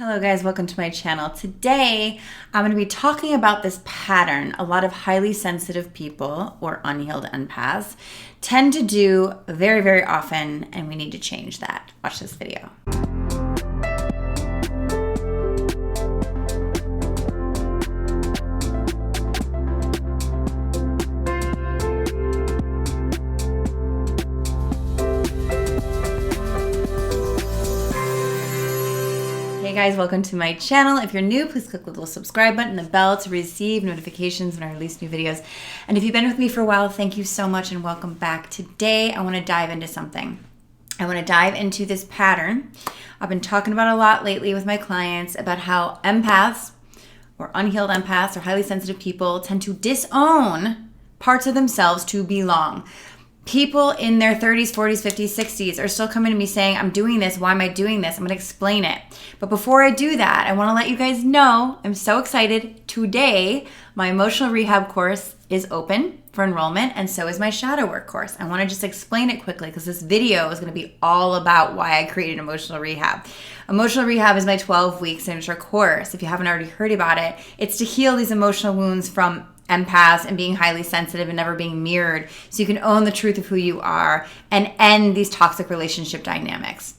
Hello guys, welcome to my channel. Today, I'm going to be talking about this pattern a lot of highly sensitive people or unhealed empaths tend to do very, very often, and we need to change that. Watch this video. Hey guys, welcome to my channel. If you're new, please click the little subscribe button and the bell to receive notifications when I release new videos. And if you've been with me for a while, thank you so much and welcome back. Today, I want to dive into something. I want to dive into this pattern I've been talking about a lot lately with my clients about how empaths or unhealed empaths or highly sensitive people tend to disown parts of themselves to belong. People in their 30s, 40s, 50s, 60s are still coming to me saying, I'm doing this. Why am I doing this? I'm going to explain it. But before I do that, I want to let you guys know I'm so excited. Today, my emotional rehab course is open for enrollment, and so is my shadow work course. I want to just explain it quickly because this video is going to be all about why I created emotional rehab. Emotional rehab is my 12-week signature course. If you haven't already heard about it, it's to heal these emotional wounds from empaths and being highly sensitive and never being mirrored so you can own the truth of who you are and end these toxic relationship dynamics.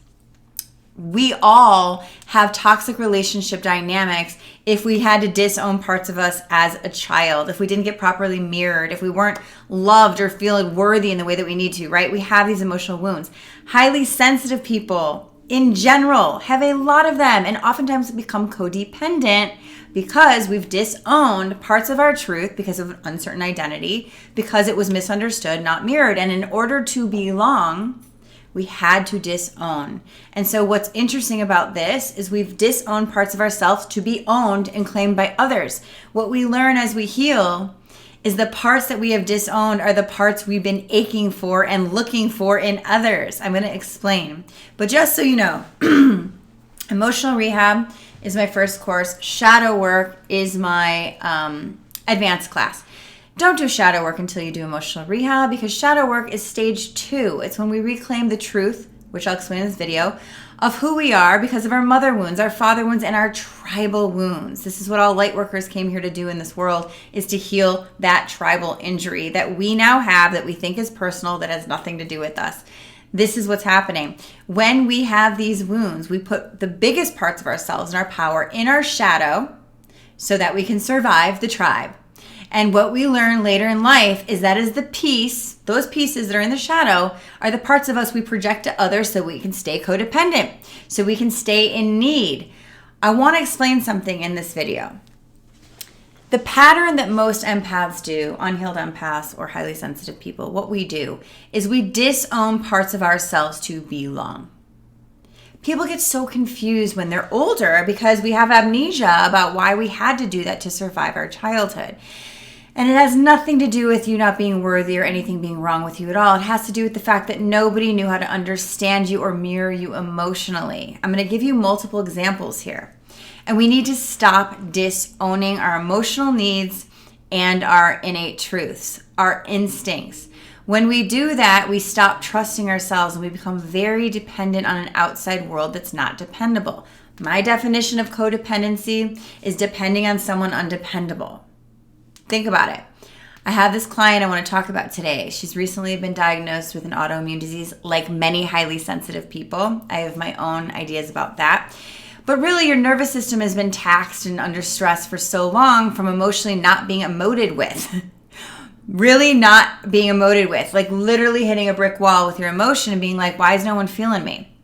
We all have toxic relationship dynamics if we had to disown parts of us as a child, if we didn't get properly mirrored, if we weren't loved or feeling worthy in the way that we need to, right? We have these emotional wounds. Highly sensitive people in general have a lot of them and oftentimes become codependent because we've disowned parts of our truth because of an uncertain identity, because it was misunderstood, not mirrored. And in order to belong, we had to disown. And so what's interesting about this is we've disowned parts of ourselves to be owned and claimed by others. What we learn as we heal is the parts that we have disowned are the parts we've been aching for and looking for in others. I'm going to explain. But just so you know, emotional rehab is my first course. Shadow work is my advanced class. Don't do shadow work until you do emotional rehab because shadow work is stage 2. It's when we reclaim the truth, which I'll explain in this video, of who we are because of our mother wounds, our father wounds, and our tribal wounds. This is what all light workers came here to do in this world, is to heal that tribal injury that we now have that we think is personal, that has nothing to do with us. This is what's happening. When we have these wounds, we put the biggest parts of ourselves and our power in our shadow so that we can survive the tribe. And what we learn later in life is that is the piece, those pieces that are in the shadow are the parts of us we project to others so we can stay codependent, so we can stay in need. I want to explain something in this video. The pattern that most empaths do, unhealed empaths or highly sensitive people, what we do is we disown parts of ourselves to belong. People get so confused when they're older because we have amnesia about why we had to do that to survive our childhood. And it has nothing to do with you not being worthy or anything being wrong with you at all. It has to do with the fact that nobody knew how to understand you or mirror you emotionally. I'm going to give you multiple examples here. And we need to stop disowning our emotional needs and our innate truths, our instincts. When we do that, we stop trusting ourselves and we become very dependent on an outside world that's not dependable. My definition of codependency is depending on someone undependable. Think about it. I have this client I want to talk about today. She's recently been diagnosed with an autoimmune disease like many highly sensitive people. I have my own ideas about that. But really, your nervous system has been taxed and under stress for so long from emotionally not being emoted with. Really not being emoted with. Like literally hitting a brick wall with your emotion and being like, why is no one feeling me?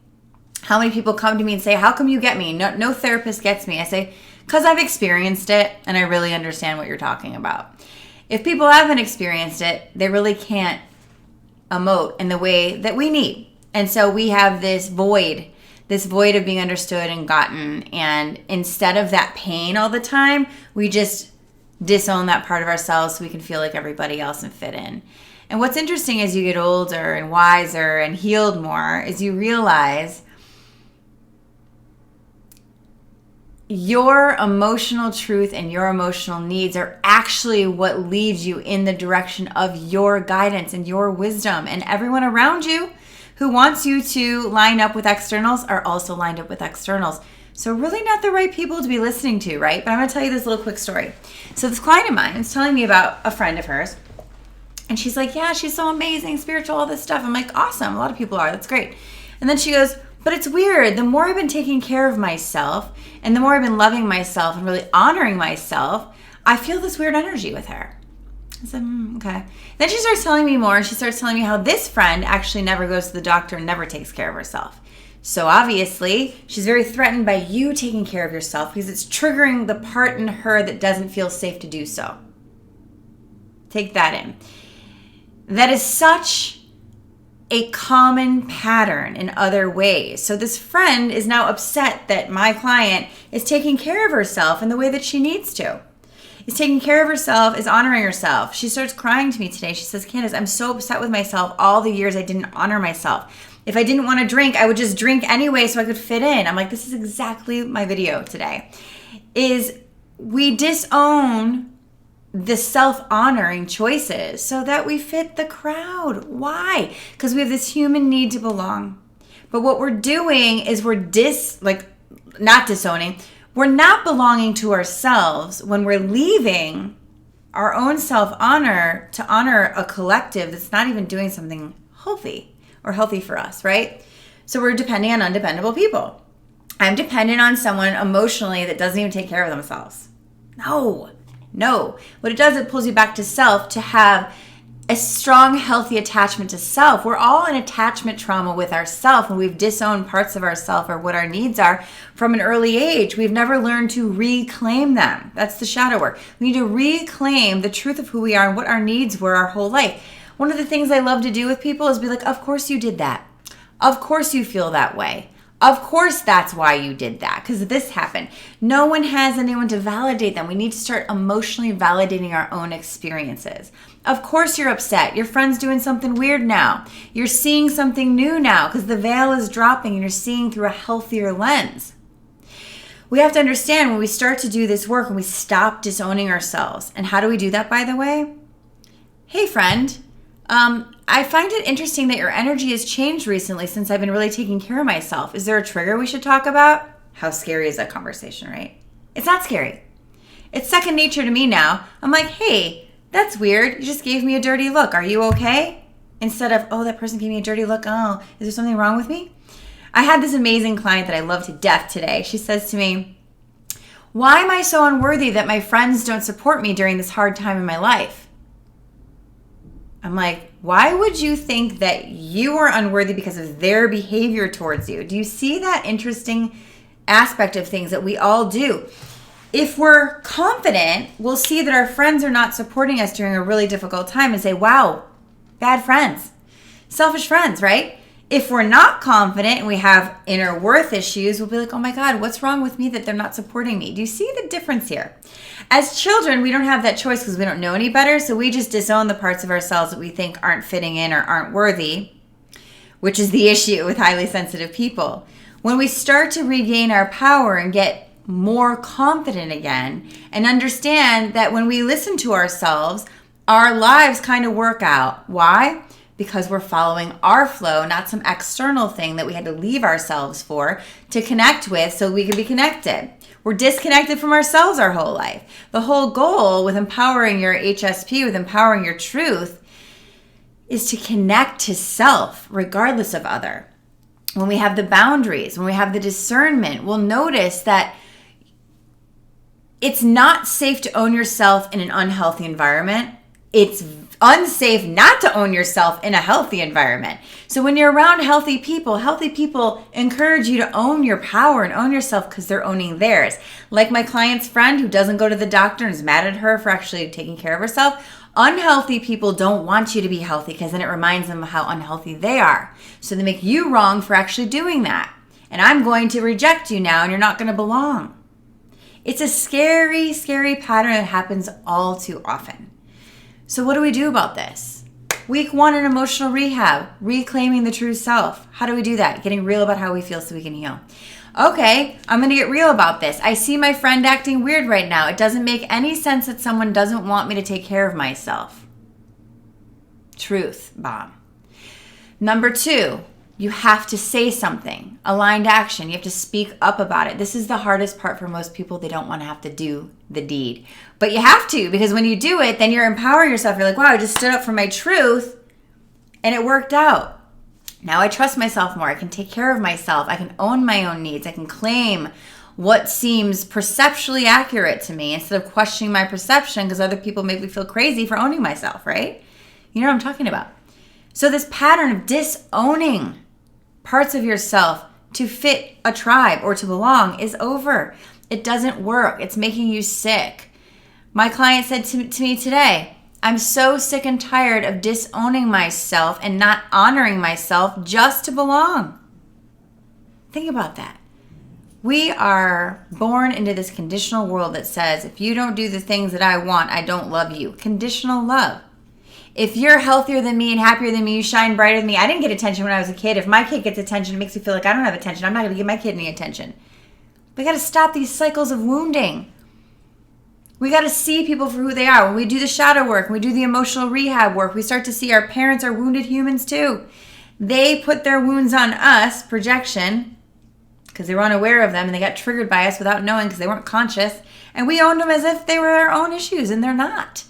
How many people come to me and say, how come you get me? No therapist gets me. I say, because I've experienced it and I really understand what you're talking about. If people haven't experienced it, they really can't emote in the way that we need. And so we have this void of being understood and gotten. And instead of that pain all the time, we just disown that part of ourselves so we can feel like everybody else and fit in. And what's interesting as you get older and wiser and healed more is you realize your emotional truth and your emotional needs are actually what leads you in the direction of your guidance and your wisdom. And everyone around you who wants you to line up with externals are also lined up with externals. So really not the right people to be listening to, right? But I'm going to tell you this little quick story. So this client of mine is telling me about a friend of hers. And she's like, yeah, she's so amazing, spiritual, all this stuff. I'm like, awesome. A lot of people are. That's great. And then she goes, but it's weird. The more I've been taking care of myself and the more I've been loving myself and really honoring myself, I feel this weird energy with her. I said, okay. Then she starts telling me more. She starts telling me how this friend actually never goes to the doctor and never takes care of herself. So obviously, she's very threatened by you taking care of yourself because it's triggering the part in her that doesn't feel safe to do so. Take that in. That is such a common pattern in other ways. So this friend is now upset that my client is taking care of herself in the way that she needs to. Is taking care of herself, is honoring herself. She starts crying to me today. She says, Candace, I'm so upset with myself all the years I didn't honor myself. If I didn't want to drink, I would just drink anyway so I could fit in. I'm like, this is exactly my video today. Is we disown the self-honoring choices so that we fit the crowd. Why? Because we have this human need to belong. But what we're doing is we're not disowning. We're not belonging to ourselves when we're leaving our own self-honor to honor a collective that's not even doing something healthy or healthy for us, right? So we're depending on undependable people. I'm dependent on someone emotionally that doesn't even take care of themselves. No. What it does, it pulls you back to self to have a strong, healthy attachment to self. We're all in attachment trauma with ourself when we've disowned parts of ourself or what our needs are from an early age. We've never learned to reclaim them. That's the shadow work. We need to reclaim the truth of who we are and what our needs were our whole life. One of the things I love to do with people is be like, of course you did that. Of course you feel that way. Of course that's why you did that, because this happened. No one has anyone to validate them. We need to start emotionally validating our own experiences. Of course you're upset. Your friend's doing something weird now. You're seeing something new now because the veil is dropping and you're seeing through a healthier lens. We have to understand when we start to do this work and we stop disowning ourselves. And how do we do that, by the way? Hey, friend. I find it interesting that your energy has changed recently since I've been really taking care of myself. Is there a trigger we should talk about? How scary is that conversation, right? It's not scary. It's second nature to me now. I'm like, hey, that's weird. You just gave me a dirty look. Are you okay? Instead of, oh, that person gave me a dirty look. Oh, is there something wrong with me? I had this amazing client that I love to death today. She says to me, why am I so unworthy that my friends don't support me during this hard time in my life? I'm like, why would you think that you are unworthy because of their behavior towards you? Do you see that interesting aspect of things that we all do? If we're confident, we'll see that our friends are not supporting us during a really difficult time and say, wow, bad friends, selfish friends, right? If we're not confident and we have inner worth issues, we'll be like, oh my God, what's wrong with me that they're not supporting me? Do you see the difference here? As children, we don't have that choice because we don't know any better. So we just disown the parts of ourselves that we think aren't fitting in or aren't worthy, which is the issue with highly sensitive people. When we start to regain our power and get more confident again and understand that when we listen to ourselves, our lives kind of work out. Why? Because we're following our flow, not some external thing that we had to leave ourselves for to connect with so we can be connected. We're disconnected from ourselves our whole life. The whole goal with empowering your HSP, with empowering your truth, is to connect to self regardless of other. When we have the boundaries, when we have the discernment, we'll notice that it's not safe to own yourself in an unhealthy environment. It's unsafe not to own yourself in a healthy environment. So when you're around healthy people encourage you to own your power and own yourself because they're owning theirs. Like my client's friend who doesn't go to the doctor and is mad at her for actually taking care of herself. Unhealthy people don't want you to be healthy because then it reminds them of how unhealthy they are. So they make you wrong for actually doing that. And I'm going to reject you now and you're not going to belong. It's a scary, scary pattern that happens all too often. So what do we do about this? Week 1 in emotional rehab, reclaiming the true self. How do we do that? Getting real about how we feel so we can heal. Okay, I'm going to get real about this. I see my friend acting weird right now. It doesn't make any sense that someone doesn't want me to take care of myself. Truth bomb. Number 2, You have to say something, aligned action. You have to speak up about it. This is the hardest part for most people. They don't want to have to do the deed. But you have to, because when you do it, then you're empowering yourself. You're like, wow, I just stood up for my truth and it worked out. Now I trust myself more. I can take care of myself. I can own my own needs. I can claim what seems perceptually accurate to me instead of questioning my perception because other people make me feel crazy for owning myself, right? You know what I'm talking about. So this pattern of disowning parts of yourself to fit a tribe or to belong is over. It doesn't work. It's making you sick. My client said to me today, I'm so sick and tired of disowning myself and not honoring myself just to belong. Think about that. We are born into this conditional world that says, if you don't do the things that I want, I don't love you. Conditional love. If you're healthier than me and happier than me, you shine brighter than me. I didn't get attention when I was a kid. If my kid gets attention, it makes me feel like I don't have attention. I'm not going to give my kid any attention. We got to stop these cycles of wounding. We got to see people for who they are. When we do the shadow work, when we do the emotional rehab work, we start to see our parents are wounded humans too. They put their wounds on us, projection, because they were unaware of them and they got triggered by us without knowing because they weren't conscious. And we owned them as if they were our own issues, and they're not.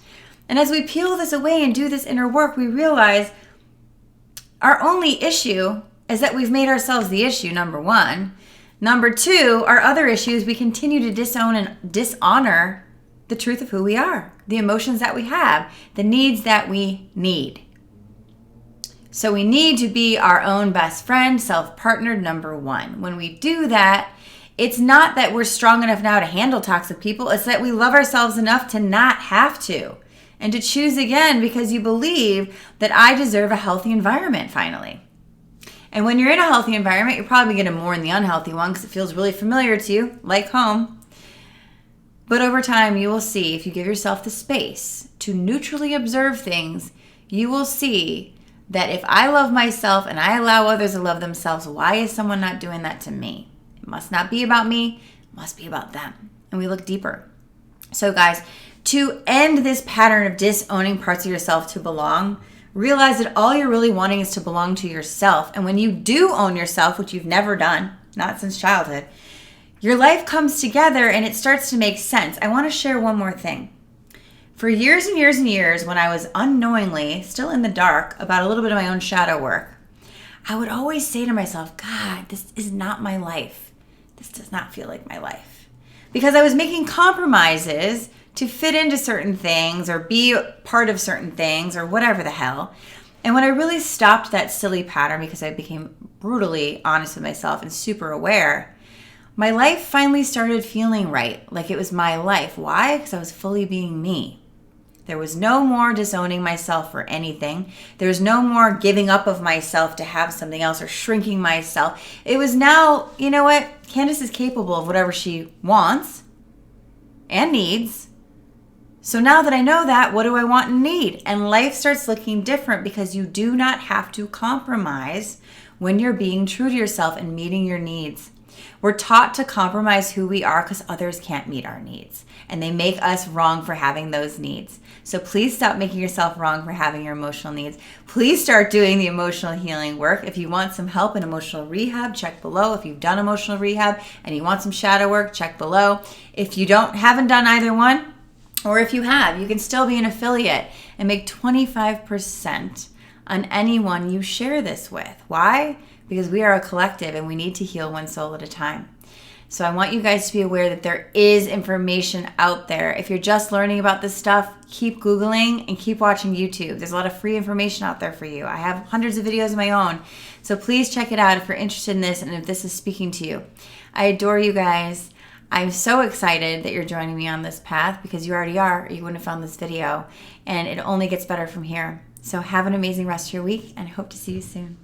And as we peel this away and do this inner work, we realize our only issue is that we've made ourselves the issue, number one. Number two, our other issues, we continue to disown and dishonor the truth of who we are, the emotions that we have, the needs that we need. So we need to be our own best friend, self-partnered, number one. When we do that, it's not that we're strong enough now to handle toxic people. It's that we love ourselves enough to not have to. And to choose again because you believe that I deserve a healthy environment finally. And when you're in a healthy environment, you're probably getting more in the unhealthy one because it feels really familiar to you, like home. But over time, you will see, if you give yourself the space to neutrally observe things, you will see that if I love myself and I allow others to love themselves, why is someone not doing that to me? It must not be about me, it must be about them. And we look deeper. So guys, to end this pattern of disowning parts of yourself to belong, realize that all you're really wanting is to belong to yourself. And when you do own yourself, which you've never done, not since childhood, your life comes together and it starts to make sense. I want to share one more thing. For years and years and years, when I was unknowingly still in the dark about a little bit of my own shadow work, I would always say to myself, God, this is not my life. This does not feel like my life. Because I was making compromises to fit into certain things or be part of certain things or whatever the hell. And when I really stopped that silly pattern because I became brutally honest with myself and super aware, my life finally started feeling right, like it was my life. Why? Because I was fully being me. There was no more disowning myself for anything. There was no more giving up of myself to have something else or shrinking myself. It was now, you know what? Candace is capable of whatever she wants and needs. So now that I know that, what do I want and need? And life starts looking different because you do not have to compromise when you're being true to yourself and meeting your needs. We're taught to compromise who we are because others can't meet our needs. And they make us wrong for having those needs. So please stop making yourself wrong for having your emotional needs. Please start doing the emotional healing work. If you want some help in emotional rehab, check below. If you've done emotional rehab and you want some shadow work, check below. If you haven't done either one, or if you have, you can still be an affiliate and make 25% on anyone you share this with. Why? Because we are a collective and we need to heal one soul at a time. So I want you guys to be aware that there is information out there. If you're just learning about this stuff, keep Googling and keep watching YouTube. There's a lot of free information out there for you. I have hundreds of videos of my own. So please check it out if you're interested in this and if this is speaking to you. I adore you guys. I'm so excited that you're joining me on this path because you already are, or you wouldn't have found this video. And it only gets better from here. So have an amazing rest of your week and I hope to see you soon.